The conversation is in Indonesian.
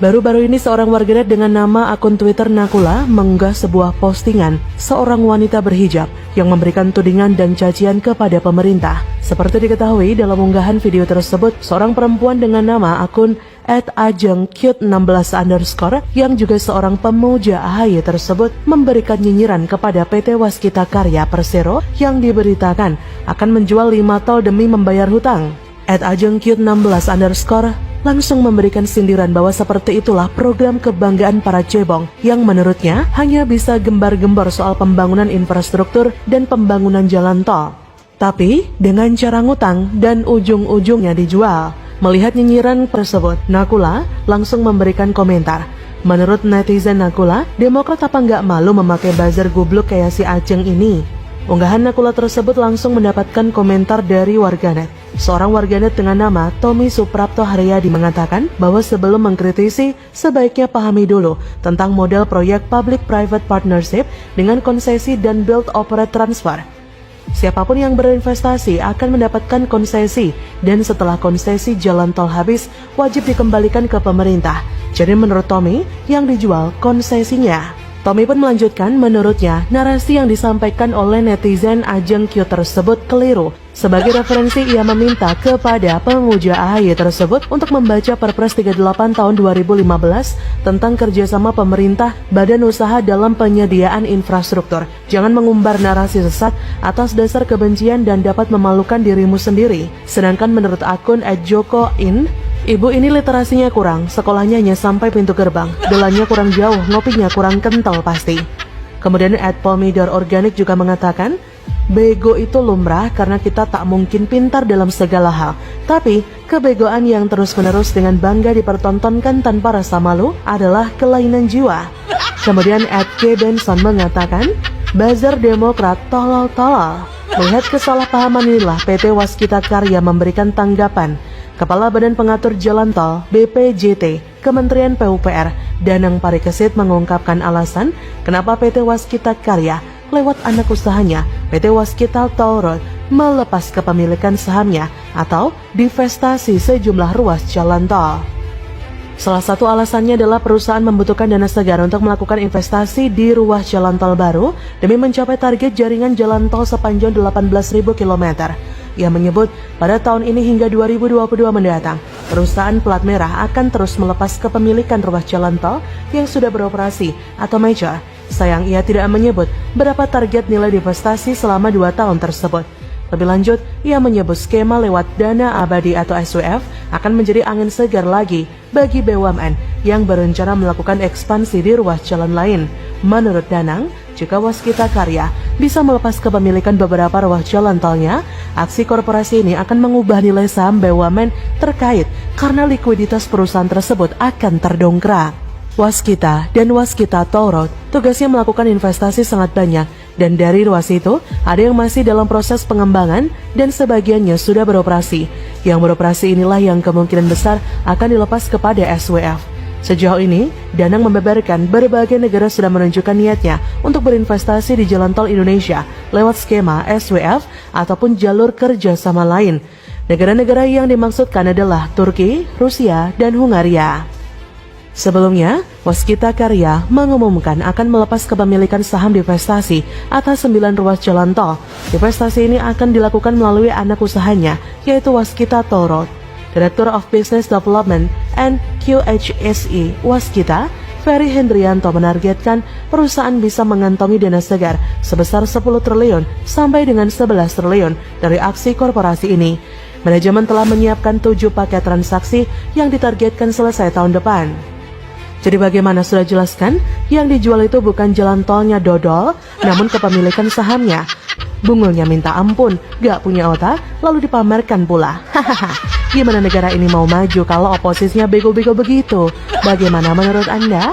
Baru-baru ini seorang warganet dengan nama akun Twitter Nakula mengunggah sebuah postingan seorang wanita berhijab yang memberikan tudingan dan cacian kepada pemerintah. Seperti diketahui dalam unggahan video tersebut, seorang perempuan dengan nama akun @ajengcute16_ yang juga seorang pemuja AHY tersebut memberikan nyinyiran kepada PT Waskita Karya Persero yang diberitakan akan menjual 5 tol demi membayar hutang. @ajengcute16_ langsung memberikan sindiran bahwa seperti itulah program kebanggaan para cebong yang menurutnya hanya bisa gembar-gembor soal pembangunan infrastruktur dan pembangunan jalan tol. Tapi dengan cara ngutang dan ujung-ujungnya dijual. Melihat nyinyiran tersebut, Nakula langsung memberikan komentar. Menurut netizen Nakula, Demokrat apa nggak malu memakai buzzer gubluk kayak si Ajeng ini? Unggahan Nakula tersebut langsung mendapatkan komentar dari warganet. Seorang warganet dengan nama Tommy Suprapto Haryadi mengatakan bahwa sebelum mengkritisi, sebaiknya pahami dulu tentang model proyek Public-Private Partnership dengan konsesi dan Build-Operate Transfer. Siapapun yang berinvestasi akan mendapatkan konsesi, dan setelah konsesi jalan tol habis, wajib dikembalikan ke pemerintah. Jadi menurut Tommy, yang dijual konsesinya. Tommy pun melanjutkan, menurutnya narasi yang disampaikan oleh netizen Ajengcute tersebut keliru. Sebagai referensi, ia meminta kepada pemuja AHY tersebut untuk membaca Perpres 38 tahun 2015 tentang kerjasama pemerintah badan usaha dalam penyediaan infrastruktur. Jangan mengumbar narasi sesat atas dasar kebencian dan dapat memalukan dirimu sendiri. Sedangkan menurut akun @jokoin, ibu ini literasinya kurang, sekolahnya hanya sampai pintu gerbang, dolanya kurang jauh, ngopinya kurang kental pasti. Kemudian @pomidor organik juga mengatakan, bego itu lumrah karena kita tak mungkin pintar dalam segala hal. Tapi, kebegoan yang terus-menerus dengan bangga dipertontonkan tanpa rasa malu adalah kelainan jiwa. Kemudian @kbenson mengatakan, buzzer Demokrat tolol-tolol. Melihat kesalahpahaman inilah PT Waskita Karya memberikan tanggapan. Kepala Badan Pengatur Jalan Tol BPJT Kementerian PUPR Danang Parikesit mengungkapkan alasan kenapa PT Waskita Karya lewat anak usahanya PT Waskita Toll Road melepas kepemilikan sahamnya atau divestasi sejumlah ruas jalan tol. Salah satu alasannya adalah perusahaan membutuhkan dana segar untuk melakukan investasi di ruas jalan tol baru demi mencapai target jaringan jalan tol sepanjang 18.000 km. Ia menyebut pada tahun ini hingga 2022 mendatang, perusahaan plat merah akan terus melepas kepemilikan ruas jalan tol yang sudah beroperasi atau major. Sayang ia tidak menyebut berapa target nilai divestasi selama 2 tahun tersebut. Lebih lanjut, ia menyebut skema lewat dana abadi atau SWF akan menjadi angin segar lagi bagi BUMN yang berencana melakukan ekspansi di ruas jalan lain. Menurut Danang, jika Waskita Karya bisa melepas kepemilikan beberapa ruas jalan tolnya, aksi korporasi ini akan mengubah nilai saham BUMN terkait karena likuiditas perusahaan tersebut akan terdongkrak. Waskita dan Waskita Toll Road tugasnya melakukan investasi sangat banyak, dan dari ruas itu ada yang masih dalam proses pengembangan dan sebagiannya sudah beroperasi. Yang beroperasi inilah yang kemungkinan besar akan dilepas kepada SWF. Sejauh ini, Danang membeberkan berbagai negara sudah menunjukkan niatnya untuk berinvestasi di jalan tol Indonesia lewat skema SWF ataupun jalur kerjasama lain. Negara-negara yang dimaksudkan adalah Turki, Rusia, dan Hungaria. Sebelumnya, Waskita Karya mengumumkan akan melepas kepemilikan saham divestasi atas 9 ruas jalan tol. Divestasi ini akan dilakukan melalui anak usahanya, yaitu Waskita Toll Road. Director of Business Development and QHSE Waskita, Ferry Hendrianto menargetkan perusahaan bisa mengantongi dana segar sebesar 10 triliun sampai dengan 11 triliun dari aksi korporasi ini. Manajemen telah menyiapkan 7 paket transaksi yang ditargetkan selesai tahun depan. Jadi bagaimana, sudah jelaskan? Yang dijual itu bukan jalan tolnya dodol, namun kepemilikan sahamnya. Bungulnya minta ampun, gak punya otak, lalu dipamerkan pula. Hahaha, gimana negara ini mau maju kalau oposisinya bego-bego begitu? Bagaimana menurut Anda?